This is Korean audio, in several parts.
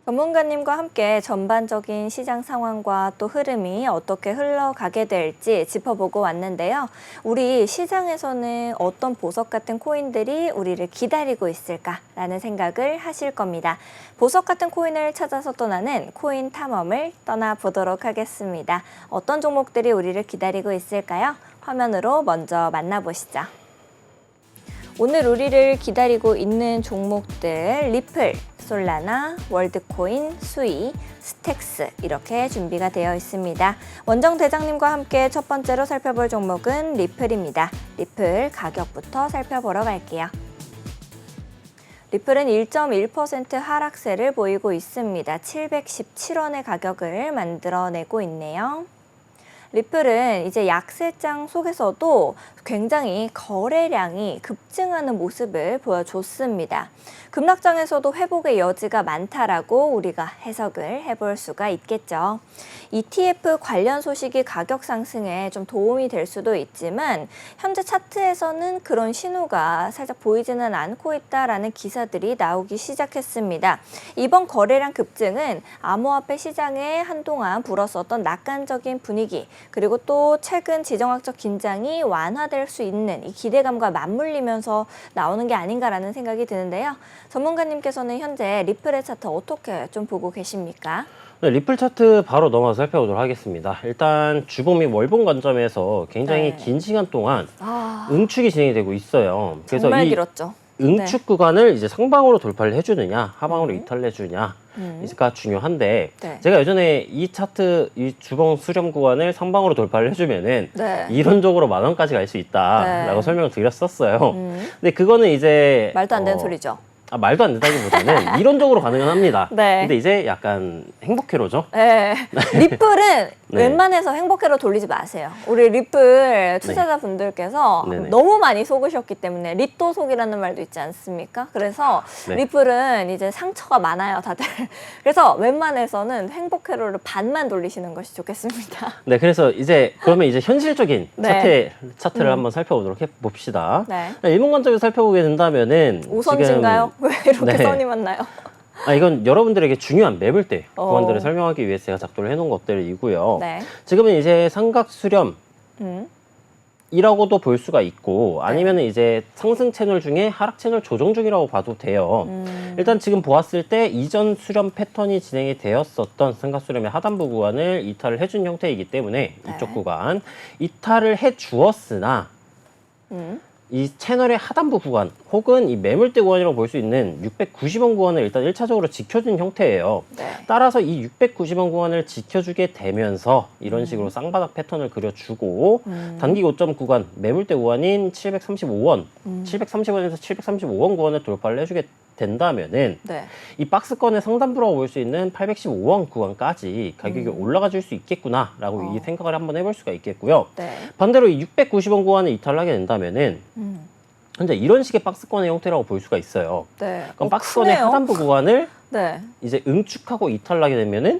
전문가님과 함께 전반적인 시장 상황과 또 흐름이 어떻게 흘러가게 될지 짚어보고 왔는데요. 우리 시장에서는 어떤 보석 같은 코인들이 우리를 기다리고 있을까라는 생각을 하실 겁니다. 보석 같은 코인을 찾아서 떠나는 코인 탐험을 떠나보도록 하겠습니다. 어떤 종목들이 우리를 기다리고 있을까요? 화면으로 먼저 만나보시죠. 오늘 우리를 기다리고 있는 종목들 리플, 솔라나, 월드코인, 수이, 스택스 이렇게 준비가 되어 있습니다. 원정 대장님과 함께 첫 번째로 살펴볼 종목은 리플입니다. 리플 가격부터 살펴보러 갈게요. 리플은 1.1% 하락세를 보이고 있습니다. 717원의 가격을 만들어내고 있네요. 리플은 이제 약세장 속에서도 굉장히 거래량이 급증하는 모습을 보여줬습니다. 급락장에서도 회복의 여지가 많다라고 우리가 해석을 해볼 수가 있겠죠. ETF 관련 소식이 가격 상승에 좀 도움이 될 수도 있지만 현재 차트에서는 그런 신호가 살짝 보이지는 않고 있다라는 기사들이 나오기 시작했습니다. 이번 거래량 급증은 암호화폐 시장에 한동안 불었었던 낙관적인 분위기 그리고 또 최근 지정학적 긴장이 완화될 수 있는 이 기대감과 맞물리면서 나오는 게 아닌가라는 생각이 드는데요. 전문가님께서는 현재 리플의 차트 어떻게 좀 보고 계십니까? 네, 리플 차트 바로 넘어서 살펴보도록 하겠습니다. 일단 주봉 및 월봉 관점에서 굉장히 긴 시간 동안 응축이 진행이 되고 있어요. 그래서 정말 이 길었죠. 응축 구간을 이제 상방으로 돌파를 해주느냐, 하방으로 이탈을 해주느냐, 가 중요한데 제가 예전에 이 차트, 이 주봉 수렴 구간을 상방으로 돌파를 해주면은 이론적으로 10,000원까지 갈 수 있다라고 설명을 드렸었어요. 근데 그거는 이제 말도 안 되는 소리죠. 말도 안 된다기보다는 이론적으로 가능은 합니다. 근데 이제 약간 행복회로죠. 리플은 웬만해서 행복회로 돌리지 마세요. 우리 리플 투자자분들께서 너무 많이 속으셨기 때문에 리또 속이라는 말도 있지 않습니까? 그래서 리플은 이제 상처가 많아요, 다들. 그래서 웬만해서는 행복회로를 반만 돌리시는 것이 좋겠습니다. 네, 그래서 이제 그러면 이제 현실적인 차트를 한번 살펴보도록 해봅시다. 일본 관점에서 살펴보게 된다면은 우선신가요? 왜 이렇게 선이 많나요? 이건 여러분들에게 중요한 매물대 구간들을 설명하기 위해서 제가 작도를 해놓은 것들이고요. 지금은 이제 삼각 수렴 이라고도 볼 수가 있고 아니면 이제 상승 채널 중에 하락 채널 조정 중이라고 봐도 돼요. 일단 지금 보았을 때 이전 수렴 패턴이 진행이 되었었던 삼각 수렴의 하단부 구간을 이탈을 해준 형태이기 때문에 이쪽 구간 이탈을 해 주었으나 이 채널의 하단부 구간 혹은 이 매물대 구간이라고 볼 수 있는 690원 구간을 일단 1차적으로 지켜준 형태예요. 따라서 이 690원 구간을 지켜주게 되면서 이런 식으로 쌍바닥 패턴을 그려주고 단기 고점 구간, 매물대 구간인 735원, 730원에서 735원 구간을 돌파를 해주게 된다면은 이 박스권의 상단부라고 볼 수 있는 815원 구간까지 가격이 올라가 줄 수 있겠구나라고 이 생각을 한번 해볼 수가 있겠고요. 반대로 이 690원 구간을 이탈을 하게 된다면은 현재 이런 식의 박스권의 형태라고 볼 수가 있어요. 그럼 박스권의 하단부 구간을 이제 응축하고 이탈을 하게 되면은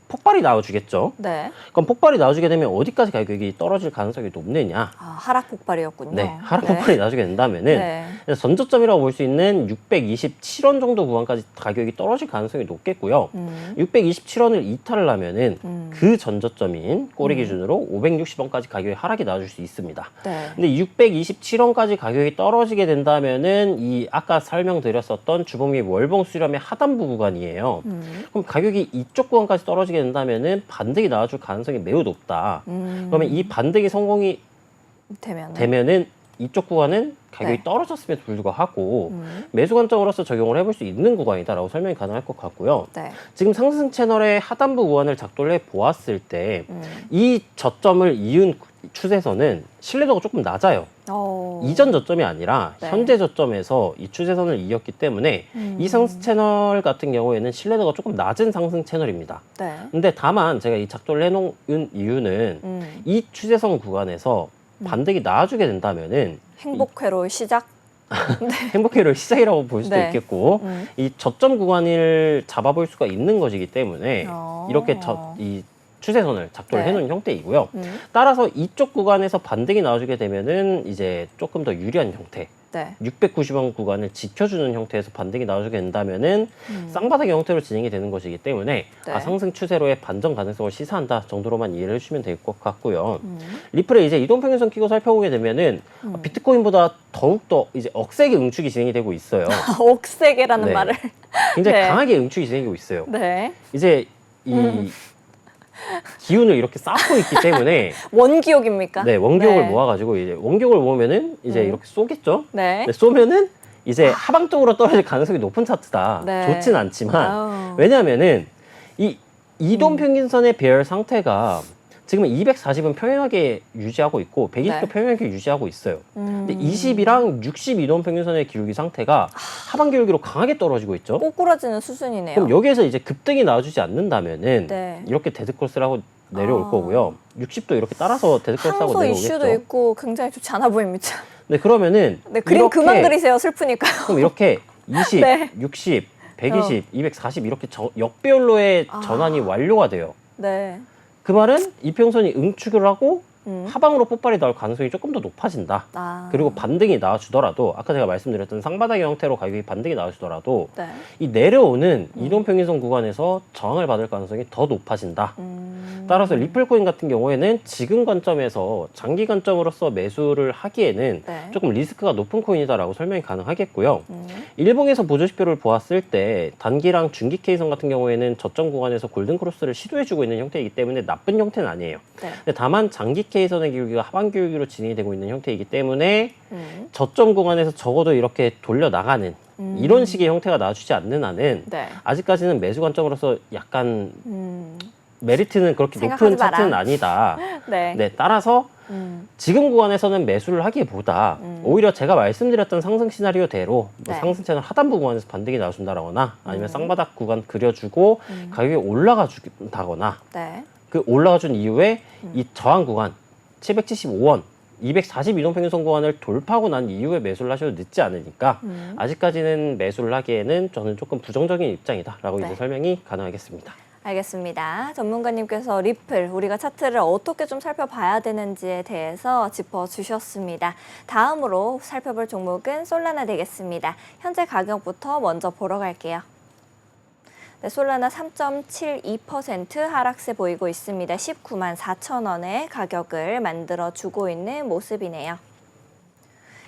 폭발이 나와주겠죠. 그럼 폭발이 나와주게 되면 어디까지 가격이 떨어질 가능성이 높느냐? 하락 폭발이었군요. 하락 폭발이 나와주게 된다면은 전저점이라고 볼 수 있는 627원 정도 구간까지 가격이 떨어질 가능성이 높겠고요. 627원을 이탈을 하면은 그 전저점인 꼬리 기준으로 560원까지 가격이 하락이 나와줄 수 있습니다. 근데 627원까지 가격이 떨어지게 된다면은 이 아까 설명드렸었던 주봉 및 월봉 수렴의 하단부 구간이에요. 그럼 가격이 이쪽 구간까지 떨어지게 된다면은 반등이 나와줄 가능성이 매우 높다. 그러면 이 반등이 성공이 되면은 이쪽 구간은 가격이 떨어졌음에도 불구하고 매수 관점으로서 적용을 해볼 수 있는 구간이다라고 설명이 가능할 것 같고요. 지금 상승 채널의 하단부 구간을 작도를 해 보았을 때 이 저점을 이은 추세선은 신뢰도가 조금 낮아요. 이전 저점이 아니라 현재 저점에서 이 추세선을 이었기 때문에 이 상승 채널 같은 경우에는 신뢰도가 조금 낮은 상승 채널입니다. 근데 다만 제가 이 작도를 해놓은 이유는 이 추세선 구간에서 반등이 나와주게 된다면은 행복회로 시작? 행복회로의 시작이라고 볼 수도 있겠고 이 저점 구간을 잡아볼 수가 있는 것이기 때문에 이렇게 이 추세선을 작도를 해놓은 형태이고요. 따라서 이쪽 구간에서 반등이 나와주게 되면은 이제 조금 더 유리한 형태 네. 690원 구간을 지켜주는 형태에서 반등이 나와주게 된다면은 쌍바닥의 형태로 진행이 되는 것이기 때문에 네. 상승 추세로의 반전 가능성을 시사한다 정도로만 이해를 해주시면 될 것 같고요. 리플의 이제 이동평균선 끼고 살펴보게 되면은 비트코인보다 더욱더 이제 억세게 응축이 진행이 되고 있어요. 억세게라는 네. 말을 굉장히 네. 강하게 응축이 진행되고 있어요. 네. 이제 이 기운을 이렇게 쌓고 있기 때문에 원기옥입니까? 네, 원기옥을 네. 모아가지고 이제 원기옥을 모으면은 이제 이렇게 쏘겠죠. 네. 네, 쏘면은 이제 하방 쪽으로 떨어질 가능성이 높은 차트다. 네. 좋진 않지만 아우. 왜냐하면은 이 이동 평균선의 배열 상태가 지금 240은 평행하게 유지하고 있고 120도 네. 평행하게 유지하고 있어요. 근데 20이랑 60 이동 평균선의 기울기 상태가 하방 기울기로 강하게 떨어지고 있죠. 꼬꾸라지는 수준이네요. 그럼 여기에서 이제 급등이 나와주지 않는다면은 네. 이렇게 데드크로스를 하고 내려올 아. 거고요. 60도 이렇게 따라서 데드크로스 하고 항소 내려오겠죠. 이슈도 있고 굉장히 좋지 않아 보입니다. 네, 그러면은 네, 그림 이렇게, 그만 그리세요. 슬프니까요. 그럼 이렇게 20, 네. 60, 120, 240 이렇게 역배열로의 전환이 완료가 돼요. 네. 그 말은 이평선이 응축을 하고 하방으로 폭발이 나올 가능성이 조금 더 높아진다. 그리고 반등이 나와주더라도 아까 제가 말씀드렸던 상바닥의 형태로 가격이 반등이 나와주더라도 네. 이 내려오는 이동평균선 구간에서 저항을 받을 가능성이 더 높아진다. 따라서 리플코인 같은 경우에는 지금 관점에서 장기 관점으로서 매수를 하기에는 네. 조금 리스크가 높은 코인이다라고 설명이 가능하겠고요. 일봉에서 보조지표를 보았을 때 단기랑 중기 K선 같은 경우에는 저점 구간에서 골든크로스를 시도해주고 있는 형태이기 때문에 나쁜 형태는 아니에요. 네. 근데 다만 장기 K선의 기울기가 하방 기울기로 진행이 되고 있는 형태이기 때문에 저점 구간에서 적어도 이렇게 돌려나가는 이런 식의 형태가 나와주지 않는 한은 네. 아직까지는 매수 관점으로서 약간 메리트는 그렇게 생각하지 높은 차트는 마라. 아니다. 네. 네, 따라서 지금 구간에서는 매수를 하기보다 오히려 제가 말씀드렸던 상승 시나리오대로 뭐 네. 상승 채널 하단부 구간에서 반등이 나와준다거나 아니면 쌍바닥 구간 그려주고 가격이 올라가 준다거나 네. 그 올라가 준 이후에 이 저항 구간 775원 240 이동평균선 구간을 돌파하고 난 이후에 매수를 하셔도 늦지 않으니까 아직까지는 매수를 하기에는 저는 조금 부정적인 입장이다라고 네. 이제 설명이 가능하겠습니다. 알겠습니다. 전문가님께서 리플, 우리가 차트를 어떻게 좀 살펴봐야 되는지에 대해서 짚어주셨습니다. 다음으로 살펴볼 종목은 솔라나 되겠습니다. 현재 가격부터 먼저 보러 갈게요. 네, 솔라나 3.72% 하락세 보이고 있습니다. 19만 4천 원의 가격을 만들어주고 있는 모습이네요.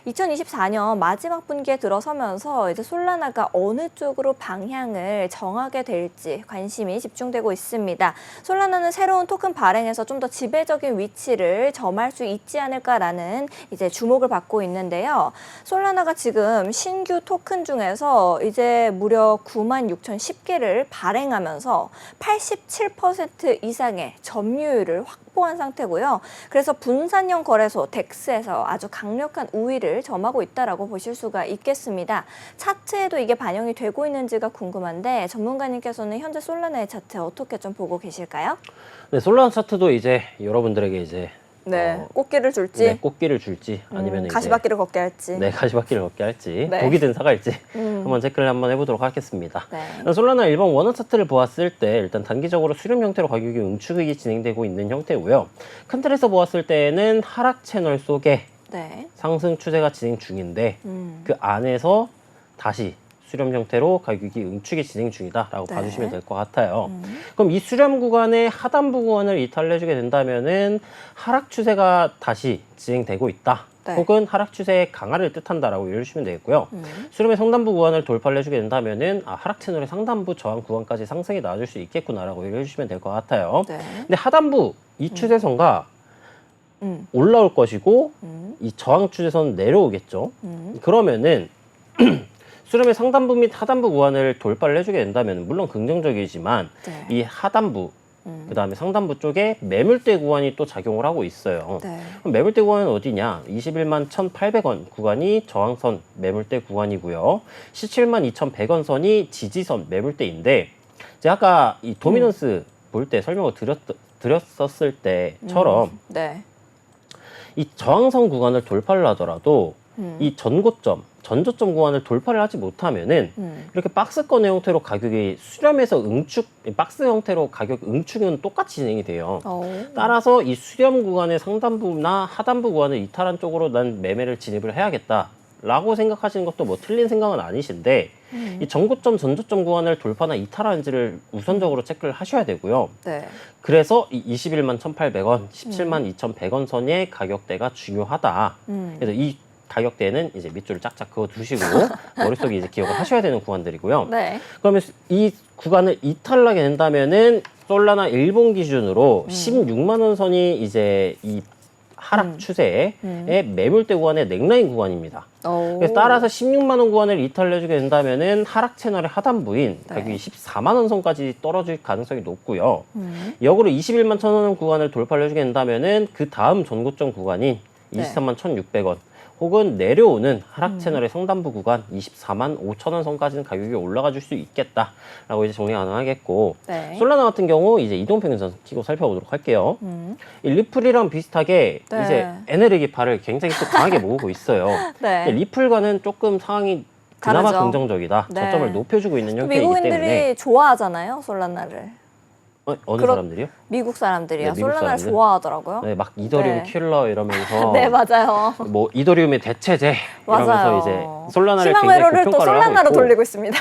2024년 마지막 분기에 들어서면서 이제 솔라나가 어느 쪽으로 방향을 정하게 될지 관심이 집중되고 있습니다. 솔라나는 새로운 토큰 발행에서 좀 더 지배적인 위치를 점할 수 있지 않을까라는 이제 주목을 받고 있는데요. 솔라나가 지금 신규 토큰 중에서 이제 무려 96,010개를 발행하면서 87% 이상의 점유율을 확보한 상태고요. 그래서 분산형 거래소 덱스에서 아주 강력한 우위를 점하고 있다라고 보실 수가 있겠습니다. 차트에도 이게 반영이 되고 있는지가 궁금한데 전문가님께서는 현재 솔라나의 차트 어떻게 좀 보고 계실까요? 네, 솔라나 차트도 이제 여러분들에게 이제 네, 꽃길을 줄지, 네, 꽃길을 줄지 아니면 가시밭길을 걷게 할지, 네, 가시밭길을 걷게 할지 네. 독이 든 사과일지 한번 체크를 한번 해보도록 하겠습니다. 네. 솔라나 일반 원화 차트를 보았을 때 일단 단기적으로 수렴 형태로 가격이 응축이 진행되고 있는 형태고요. 큰 틀에서 보았을 때는 하락 채널 속에 네. 상승 추세가 진행 중인데 그 안에서 다시 수렴 형태로 가격이 응축이 진행 중이다라고 네. 봐주시면 될 것 같아요. 그럼 이 수렴 구간의 하단부 구간을 이탈해주게 된다면은 하락 추세가 다시 진행되고 있다. 네. 혹은 하락 추세의 강화를 뜻한다라고 이해해 주시면 되겠고요. 수렴의 상단부 구간을 돌파를 해주게 된다면은 하락 채널의 상단부 저항 구간까지 상승이 나와줄 수 있겠구나라고 이해해 주시면 될 것 같아요. 네. 근데 하단부 이 추세선과 올라올 것이고 이 저항 추세선 내려오겠죠. 그러면은 수렴의 상단부 및 하단부 구간을 돌파를 해주게 된다면 물론 긍정적이지만 네. 이 하단부 그 다음에 상단부 쪽에 매물대 구간이 또 작용을 하고 있어요. 네. 그럼 매물대 구간은 어디냐? 21만 1,800원 구간이 저항선 매물대 구간이고요. 17만 2,100원 선이 지지선 매물대인데 제가 아까 이 도미넌스 볼 때 설명을 드렸었을 때처럼 네. 이 저항선 구간을 돌파를 하더라도 이 전고점, 전저점 구간을 돌파를 하지 못하면은 이렇게 박스권의 형태로 가격이 수렴해서 응축, 박스 형태로 가격 응축은 똑같이 진행이 돼요. 따라서 이 수렴 구간의 상단부나 하단부 구간을 이탈한 쪽으로 난 매매를 진입을 해야겠다. 라고 생각하시는 것도 뭐 틀린 생각은 아니신데 이 전고점, 전저점 구간을 돌파나 이탈하는지를 우선적으로 체크를 하셔야 되고요. 네. 그래서 이 21만 1,800원, 17만 2,100원 선의 가격대가 중요하다. 그래서 이 가격대는 이제 밑줄을 짝짝 그어 두시고 머릿속에 이제 기억을 하셔야 되는 구간들이고요. 네. 그러면 이 구간을 이탈하게 된다면은 솔라나 일본 기준으로 16만 원 선이 이제 이 하락 추세의 매물대 구간의 넥라인 구간입니다. 그래서 따라서 16만 원 구간을 이탈해주게 된다면은 하락 채널의 하단부인 네. 가격이 14만 원 선까지 떨어질 가능성이 높고요. 역으로 21만 1,000원 구간을 돌파를 해주게 된다면은 그 다음 전고점 구간인 23만 1,600원 혹은 내려오는 하락 채널의 상단부 구간 24만 5,000원 선까지는 가격이 올라가 줄 수 있겠다라고 이제 정리 가능하겠고 네. 솔라나 같은 경우 이제 이동평균선 키고 살펴보도록 할게요. 이 리플이랑 비슷하게 네. 이제 에너지기파를 굉장히 또 강하게 모으고 있어요. 네. 리플과는 조금 상황이 그나마 다르죠. 긍정적이다. 네. 저점을 높여주고 있는 형태이기 미국인들이 때문에 좋아하잖아요, 솔라나를. 어느 사람들이요? 미국 사람들이요. 네, 미국 솔라나를 사람들. 좋아하더라고요. 네, 막 이더리움 네. 킬러 이러면서 네, 맞아요. 뭐 이더리움의 대체제 이러면서 맞아요. 이제 솔라나를 희망 굉장히 회로를 또 고평가를 하고 솔라나로 있고 돌리고 있습니다.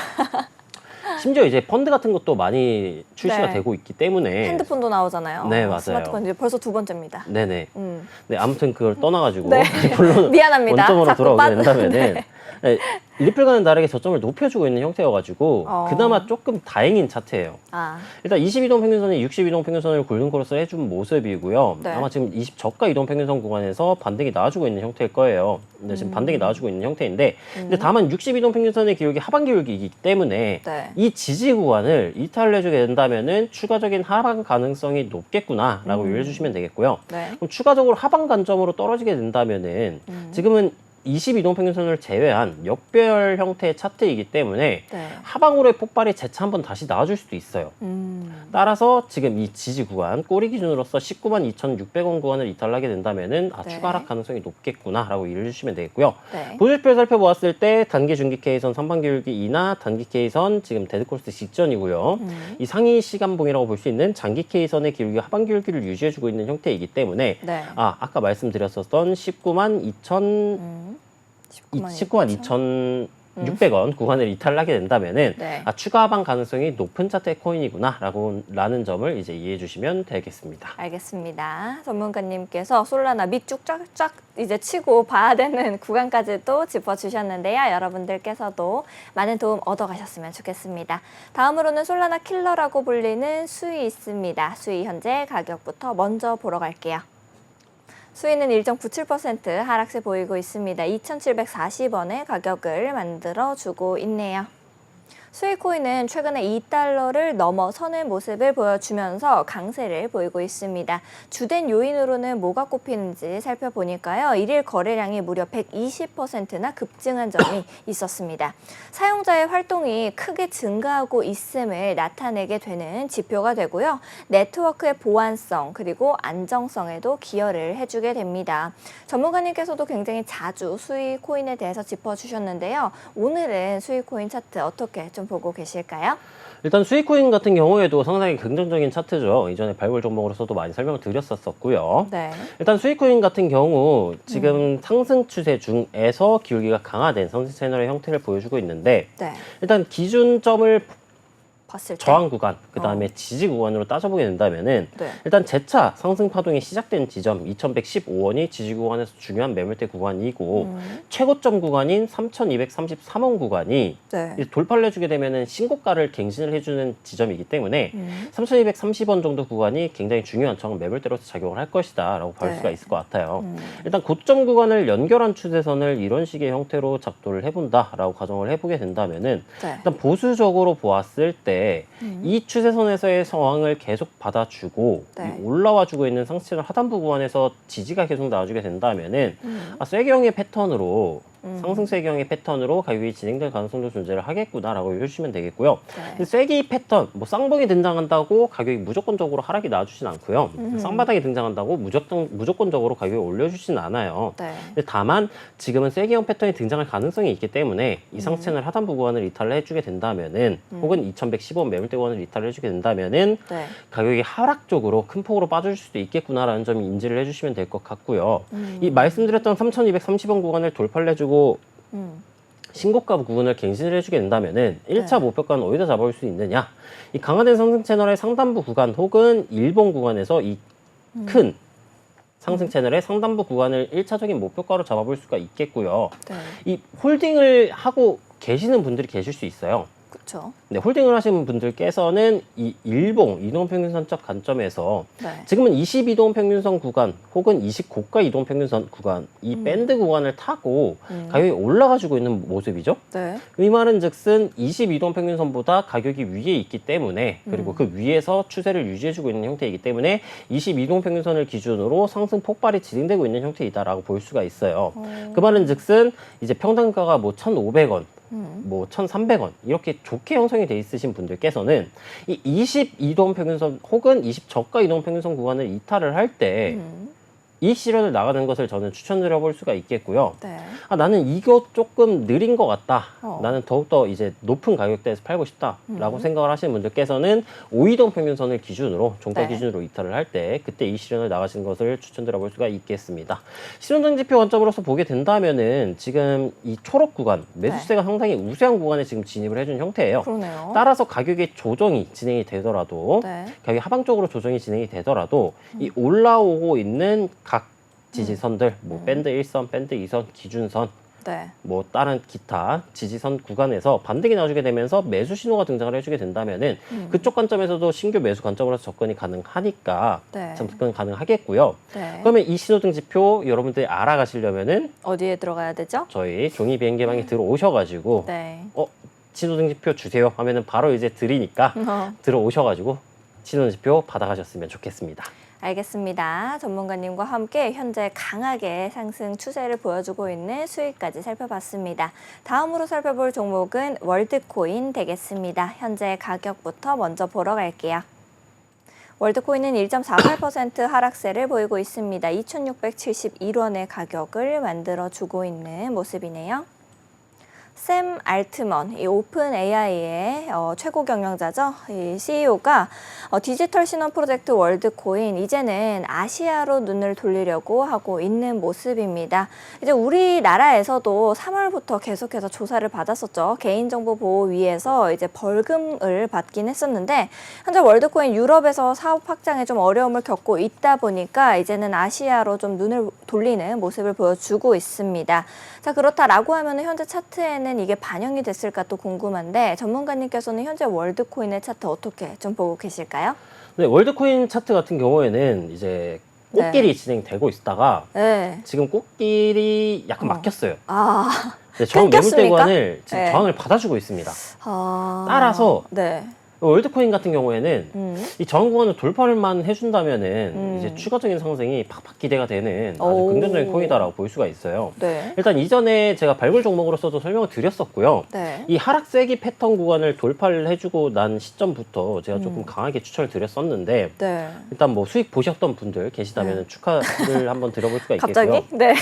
심지어 이제 펀드 같은 것도 많이 출시가 네. 되고 있기 때문에 핸드폰도 나오잖아요. 네, 맞아요. 스마트폰 이제 벌써 2번째입니다. 네네. 네, 아무튼 그걸 떠나가지고 네. 본론 미안합니다. 원점으로 자꾸 돌아오게 빠져- 된다면은 네, 리플과는 다르게 저점을 높여주고 있는 형태여가지고 그나마 조금 다행인 차트예요. 아, 일단 22동 평균선이 62동 평균선을 골든크로스 해준 모습이고요. 네. 아마 지금 20저가 이동 평균선 구간에서 반등이 나와주고 있는 형태일 거예요. 근데 지금 반등이 나와주고 있는 형태인데 근데 다만 62동 평균선의 기울기 하반 기울기이기 때문에 네. 이 지지 구간을 이탈해주게 된다면은 추가적인 하방 가능성이 높겠구나라고 이해해 주시면 되겠고요. 네. 그럼 추가적으로 하방 관점으로 떨어지게 된다면은 지금은 22동 평균선을 제외한 역별 형태의 차트이기 때문에 네. 하방으로의 폭발이 재차 한번 다시 나와줄 수도 있어요. 따라서 지금 이 지지 구간, 꼬리 기준으로서 19만 2,600원 구간을 이탈하게 된다면은 네. 추가 하락 가능성이 높겠구나라고 이해해 주시면 되겠고요. 네. 보조지표 살펴보았을 때 단기 중기 K선 상반 기울기 이나 단기 K선 지금 데드코스트 직전이고요. 이 상위 시간봉이라고 볼 수 있는 장기 K선의 기울기 하반 기울기를 유지해주고 있는 형태이기 때문에 네. 아까 말씀드렸었던 19만 2,600원 구간을 이탈하게 된다면은 네. 추가 하방 가능성이 높은 차트의 코인이구나라는 점을 이제 이해해 주시면 되겠습니다. 알겠습니다. 전문가님께서 솔라나 밑쭉 쫙쫙 이제 치고 봐야 되는 구간까지도 짚어주셨는데요. 여러분들께서도 많은 도움 얻어가셨으면 좋겠습니다. 다음으로는 솔라나 킬러라고 불리는 수위 있습니다. 수위 현재 가격부터 먼저 보러 갈게요. 수위는 1.97% 하락세 보이고 있습니다. 2,740원의 가격을 만들어주고 있네요. 수익코인은 최근에 2달러를 넘어서는 모습을 보여주면서 강세를 보이고 있습니다. 주된 요인으로는 뭐가 꼽히는지 살펴보니까요. 일일 거래량이 무려 120%나 급증한 점이 있었습니다. 사용자의 활동이 크게 증가하고 있음을 나타내게 되는 지표가 되고요. 네트워크의 보안성 그리고 안정성에도 기여를 해주게 됩니다. 전문가님께서도 굉장히 자주 수익코인에 대해서 짚어주셨는데요. 오늘은 수익코인 차트 어떻게 좀 보고 계실까요? 일단 수익코인 같은 경우에도 상당히 긍정적인 차트죠. 이전에 발굴 종목으로서도 많이 설명을 드렸었고요. 네. 일단 수익코인 같은 경우 지금 상승 추세 중에서 기울기가 강화된 상승 채널의 형태를 보여주고 있는데 네. 일단 기준점을 봤을 때 저항 구간, 그 다음에 지지 구간으로 따져보게 된다면은 네. 일단 재차 상승 파동이 시작된 지점 2,115원이 지지 구간에서 중요한 매물대 구간이고 최고점 구간인 3,233원 구간이 네. 이제 돌파를 해주게 되면은 신고가를 갱신을 해주는 지점이기 때문에 3,230원 정도 구간이 굉장히 중요한 저항 매물대로서 작용을 할 것이다라고 볼 네. 수가 있을 것 같아요. 일단 고점 구간을 연결한 추세선을 이런 식의 형태로 작도를 해본다라고 가정을 해보게 된다면은 네. 일단 보수적으로 보았을 때 이 추세선에서의 상황을 계속 받아주고 네. 이 올라와주고 있는 상승채널 하단부 구간에서 지지가 계속 나와주게 된다면은 쐐기형의 패턴으로 상승세경의 패턴으로 가격이 진행될 가능성도 존재를 하겠구나라고 해주시면 되겠고요. 네. 쐐기 패턴, 뭐 쌍봉이 등장한다고 가격이 무조건적으로 하락이 나와주진 않고요. 쌍바닥이 등장한다고 무조건적으로 가격이 올려주진 않아요. 네. 근데 다만 지금은 쐐기형 패턴이 등장할 가능성이 있기 때문에 이 상승채널 하단부 구간을 이탈을 해주게 된다면은 혹은 2,110원 매물대 구간을 이탈을 해주게 된다면은 네. 가격이 하락 쪽으로 큰 폭으로 빠질 수도 있겠구나라는 점 인지를 해주시면 될 것 같고요. 이 말씀드렸던 3,230원 구간을 돌파를 해주고 신고가 부근을 갱신을 해주게 된다면은 1차 목표가는 어디다 잡아올 수 있느냐? 이 강화된 상승 채널의 상단부 구간 혹은 일봉 구간에서 이 큰 상승 채널의 상단부 구간을 1차적인 목표가로 잡아볼 수가 있겠고요. 이 홀딩을 하고 계시는 분들이 계실 수 있어요. 그렇죠. 네, 홀딩을 하시는 분들께서는 이 일봉 이동평균선적 관점에서 지금은 22동평균선 구간 혹은 29가 이동평균선 구간 이 밴드 구간을 타고 가격이 올라가지고 있는 모습이죠. 이 말은 즉슨 22동평균선보다 가격이 위에 있기 때문에 그리고 그 위에서 추세를 유지해주고 있는 형태이기 때문에 22동평균선을 기준으로 상승 폭발이 진행되고 있는 형태이다라고 볼 수가 있어요. 그 말은 즉슨 이제 평단가가 뭐 1,500원 뭐 1,300원 이렇게 좋게 형성이 돼 있으신 분들께서는 이 22동 평균선 혹은 20저가 이동 평균선 구간을 이탈을 할 때 이익 실현을 나가는 것을 저는 추천드려 볼 수가 있겠고요. 아, 나는 이거 조금 느린 것 같다. 나는 더욱더 이제 높은 가격대에서 팔고 싶다라고 생각을 하시는 분들께서는 5이동 평균선을 기준으로 종가 기준으로 이탈을 할 때 그때 이익 실현을 나가시는 것을 추천드려 볼 수가 있겠습니다. 실현정 지표 관점으로서 보게 된다면은 지금 이 초록 구간 매수세가 상당히 우세한 구간에 지금 진입을 해준 형태예요. 따라서 가격의 조정이 진행이 되더라도 가격이 하방적으로 조정이 진행이 되더라도 이 올라오고 있는 각 지지선들, 뭐 밴드 1선, 밴드 2선, 기준선, 뭐 다른 기타 지지선 구간에서 반등이 나와주게 되면서 매수 신호가 등장을 해주게 된다면은 그쪽 관점에서도 신규 매수 관점으로서 접근이 가능하니까 접근 가능하겠고요. 그러면 이 신호등 지표 여러분들이 알아가시려면은 어디에 들어가야 되죠? 저희 종이 비행기방에 들어오셔가지고 신호등 지표 주세요 하면은 바로 이제 드리니까 들어오셔가지고 신호등 지표 받아가셨으면 좋겠습니다. 알겠습니다. 전문가님과 함께 현재 강하게 상승 추세를 보여주고 있는 수익까지 살펴봤습니다. 다음으로 살펴볼 종목은 월드코인 되겠습니다. 현재 가격부터 먼저 보러 갈게요. 월드코인은 1.48% 하락세를 보이고 있습니다. 2,671원의 가격을 만들어주고 있는 모습이네요. 샘 알트먼, 이 오픈 AI의 최고 경영자죠. 이 CEO가 디지털 신원 프로젝트 월드코인 이제는 아시아로 눈을 돌리려고 하고 있는 모습입니다. 이제 우리나라에서도 3월부터 계속해서 조사를 받았었죠. 개인정보보호위에서 이제 벌금을 받긴 했었는데 현재 월드코인 유럽에서 사업 확장에 좀 어려움을 겪고 있다 보니까 이제는 아시아로 좀 눈을 돌리는 모습을 보여주고 있습니다. 자, 그렇다라고 하면 현재 차트에는 이게 반영이 됐을까 또 궁금한데 전문가님께서는 현재 월드코인의 차트 어떻게 좀 보고 계실까요? 네, 월드코인 차트 같은 경우에는 이제 꽃길이 진행되고 있다가 지금 꽃길이 약간 막혔어요. 저항 매물대 구간을 지금 저항을 받아주고 있습니다. 따라서 월드코인 같은 경우에는 이 저항 구간을 돌파를만 해준다면은 이제 추가적인 상승이 팍팍 기대가 되는 아주 긍정적인 코인이다라고 볼 수가 있어요. 일단 이전에 제가 발굴 종목으로서도 설명을 드렸었고요. 이 하락 세기 패턴 구간을 돌파를 해주고 난 시점부터 제가 조금 강하게 추천을 드렸었는데 일단 뭐 수익 보셨던 분들 계시다면 축하를 한번 드려볼 수가 있겠고요. 갑자기?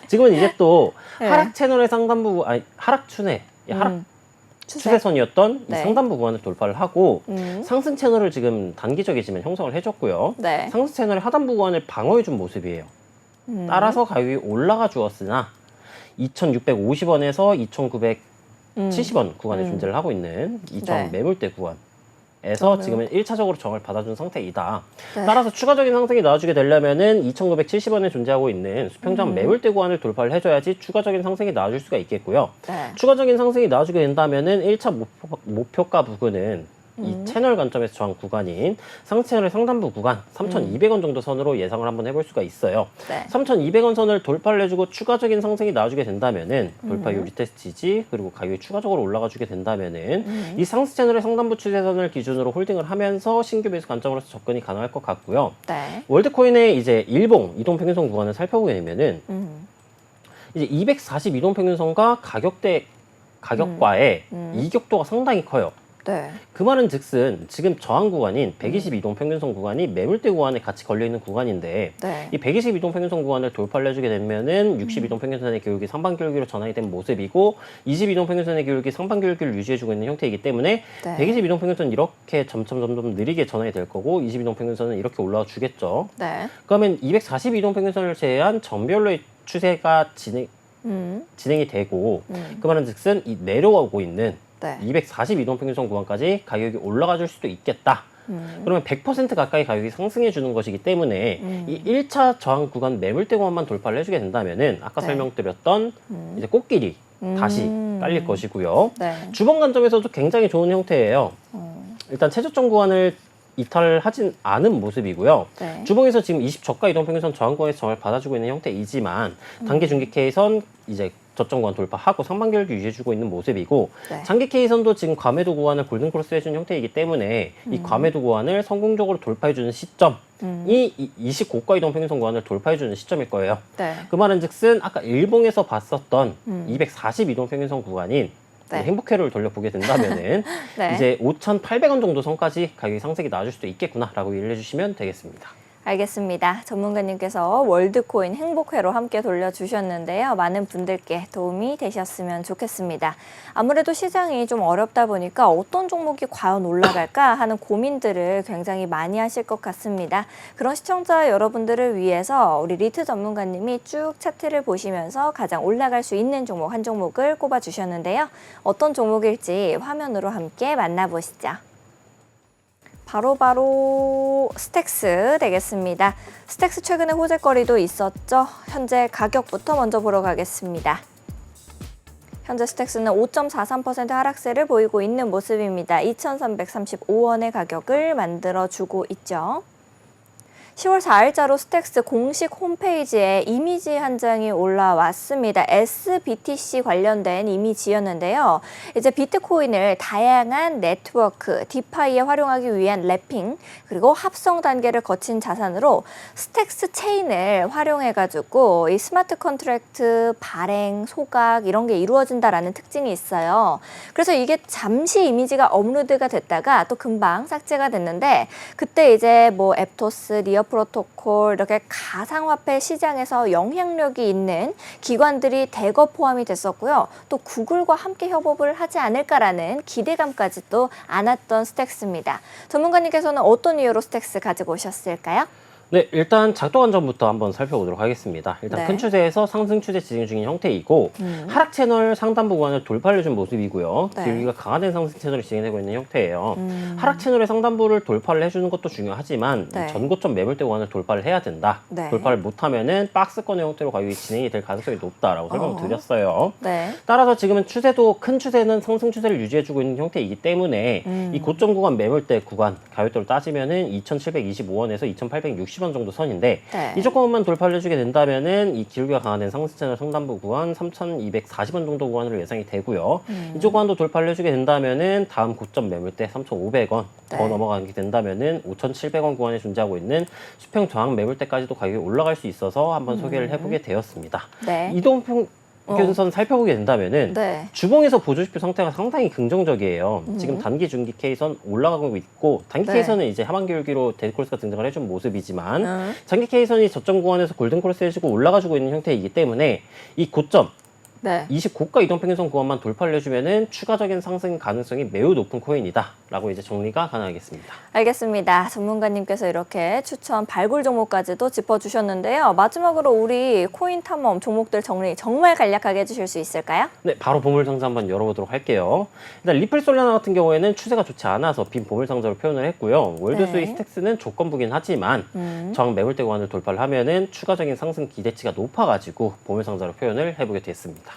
지금은 이제 또 하락 채널의 상단부, 아니 하락 추세, 하락 추세선이었던 이 상단부 구간을 돌파를 하고 상승 채널을 지금 단기적이지만 형성을 해줬고요. 상승 채널의 하단부 구간을 방어해준 모습이에요. 따라서 가격이 올라가 주었으나 2,650원에서 2,970원 구간에 존재를 하고 있는 이 저항 매물대 구간에서 지금은 1차적으로 저항을 받아준 상태이다. 따라서 추가적인 상승이 나와주게 되려면은 2,970원에 존재하고 있는 수평저항 매물대 구간을 돌파를 해줘야지 추가적인 상승이 나와줄 수가 있겠고요. 추가적인 상승이 나와주게 된다면은 1차 목표가 부근은 이 채널 관점에서 저항 구간인 상승 채널의 상단부 구간 3,200원 정도 선으로 예상을 한번 해볼 수가 있어요. 3,200원 선을 돌파를 해주고 추가적인 상승이 나와주게 된다면은 돌파 이후 리테스트 지지 그리고 가격이 추가적으로 올라가주게 된다면은 이 상승 채널의 상단부 추세선을 기준으로 홀딩을 하면서 신규 매수 관점으로서 접근이 가능할 것 같고요. 월드코인의 이제 일봉 이동평균선 구간을 살펴보게 되면은 이제 242동평균선과 가격과의 이격도가 상당히 커요. 그 말은 즉슨 지금 저항 구간인 122동 평균선 구간이 매물대 구간에 같이 걸려있는 구간인데 이 122동 평균선 구간을 돌파를 해주게 되면은 62동 평균선의 기울기 상반기울기로 전환이 된 모습이고 22동 평균선의 기울기 상반기울기를 유지해주고 있는 형태이기 때문에 122동 평균선 이렇게 점점 느리게 전환이 될 거고 22동 평균선은 이렇게 올라와 주겠죠. 그러면 242동 평균선을 제외한 점별로의 추세가 진행이 되고 그 말은 즉슨 이 내려오고 있는 네. 240 이동평균선 구간까지 가격이 올라가 줄 수도 있겠다. 그러면 100% 가까이 가격이 상승해 주는 것이기 때문에 이 1차 저항 구간 매물대 구간만 돌파를 해주게 된다면은 아까 네. 설명드렸던 이제 꽃길이 다시 깔릴 것이고요. 네. 주봉 관점에서도 굉장히 좋은 형태예요. 일단 최저점 구간을 이탈하진 않은 모습이고요. 네. 주봉에서 지금 20 저가 이동평균선 저항권에서 정을 받아주고 있는 형태이지만 단기 중기 K선 이제 저점 구간 돌파하고 상반기를 유지해주고 있는 모습이고 네. 장기 K선도 지금 과매도 구간을 골든 크로스 해준 형태이기 때문에 이 과매도 구간을 성공적으로 돌파해주는 시점이 이 20 고가 이동평균선 구간을 돌파해주는 시점일 거예요. 네. 그 말은 즉슨 아까 일봉에서 봤었던 240 이동평균선 구간인 네. 행복회로를 돌려보게 된다면은 네. 이제 5,800원 정도 선까지 가격이 상승이 나아질 수도 있겠구나라고 이해를 해주시면 되겠습니다. 알겠습니다. 전문가님께서 월드코인 행복회로 함께 돌려주셨는데요. 많은 분들께 도움이 되셨으면 좋겠습니다. 아무래도 시장이 좀 어렵다 보니까 어떤 종목이 과연 올라갈까 하는 고민들을 굉장히 많이 하실 것 같습니다. 그런 시청자 여러분들을 위해서 우리 리트 전문가님이 쭉 차트를 보시면서 가장 올라갈 수 있는 종목 한 종목을 꼽아주셨는데요. 어떤 종목일지 화면으로 함께 만나보시죠. 바로 스택스 되겠습니다. 스택스 최근에 호재거리도 있었죠. 현재 가격부터 먼저 보러 가겠습니다. 현재 스택스는 5.43% 하락세를 보이고 있는 모습입니다. 2,335원의 가격을 만들어주고 있죠. 10월 4일자로 스택스 공식 홈페이지에 이미지 한 장이 올라왔습니다. SBTC 관련된 이미지였는데요. 이제 비트코인을 다양한 네트워크, 디파이에 활용하기 위한 랩핑, 그리고 합성 단계를 거친 자산으로 스택스 체인을 활용해가지고 이 스마트 컨트랙트 발행, 소각 이런 게 이루어진다라는 특징이 있어요. 그래서 이게 잠시 이미지가 업로드가 됐다가 또 금방 삭제가 됐는데 그때 이제 뭐 앱토스, 리어 프로토콜 이렇게 가상화폐 시장에서 영향력이 있는 기관들이 대거 포함이 됐었고요. 또 구글과 함께 협업을 하지 않을까라는 기대감까지 또 안았던 스택스입니다. 전문가님께서는 어떤 이유로 스택스 가지고 오셨을까요? 네, 일단 작동 관점부터 한번 살펴보도록 하겠습니다. 일단 네. 큰 추세에서 상승 추세 진행 중인 형태이고 하락 채널 상단부 구간을 돌파해준 모습이고요. 네. 기울기가 강화된 상승 채널이 진행되고 있는 형태예요. 하락 채널의 상단부를 돌파를 해주는 것도 중요하지만 네. 전고점 매물대 구간을 돌파를 해야 된다. 네. 돌파를 못하면은 박스권의 형태로 가격이 진행이 될 가능성이 높다라고 설명을 드렸어요. 네. 따라서 지금은 추세도 큰 추세는 상승 추세를 유지해주고 있는 형태이기 때문에 이 고점 구간 매물대 구간 가격대로 따지면은 2,725원에서 2,860원 정도 선인데 네. 이 조건만 돌파를 해주게 된다면은 이 기울기가 강화된 상승 채널 상단부 구간 3,240원 정도 구간으로 예상이 되고요. 이 조건도 돌파를 해주게 된다면은 다음 고점 매물대 3,500원 네. 더 넘어가게 된다면은 5,700원 구간에 존재하고 있는 수평 저항 매물대까지도 가격이 올라갈 수 있어서 한번 소개를 해보게 되었습니다. 네. 이동평균선 살펴보게 된다면은 네. 주봉에서 보조지표 상태가 상당히 긍정적이에요. 지금 단기 중기 K선 올라가고 있고 단기 네. K선은 이제 하반기 열기로 데드콜스가 등장을 해준 모습이지만 장기 K선이 저점 구간에서 골든크로스 해주고 올라가지고 있는 형태이기 때문에 이 고점 네. 20 고가 이동평균선 구간만 돌파를 해주면은 추가적인 상승 가능성이 매우 높은 코인이다라고 이제 정리가 가능하겠습니다. 알겠습니다. 전문가님께서 이렇게 추천 발굴 종목까지도 짚어주셨는데요. 마지막으로 우리 코인 탐험 종목들 정리 정말 간략하게 해주실 수 있을까요? 네, 바로 보물상자 한번 열어보도록 할게요. 일단 리플 솔라나 같은 경우에는 추세가 좋지 않아서 빈 보물상자로 표현을 했고요. 월드스위 네. 스택스는 조건부긴 하지만 저항 매물대 구간을 돌파를 하면은 추가적인 상승 기대치가 높아가지고 보물상자로 표현을 해보게 됐습니다.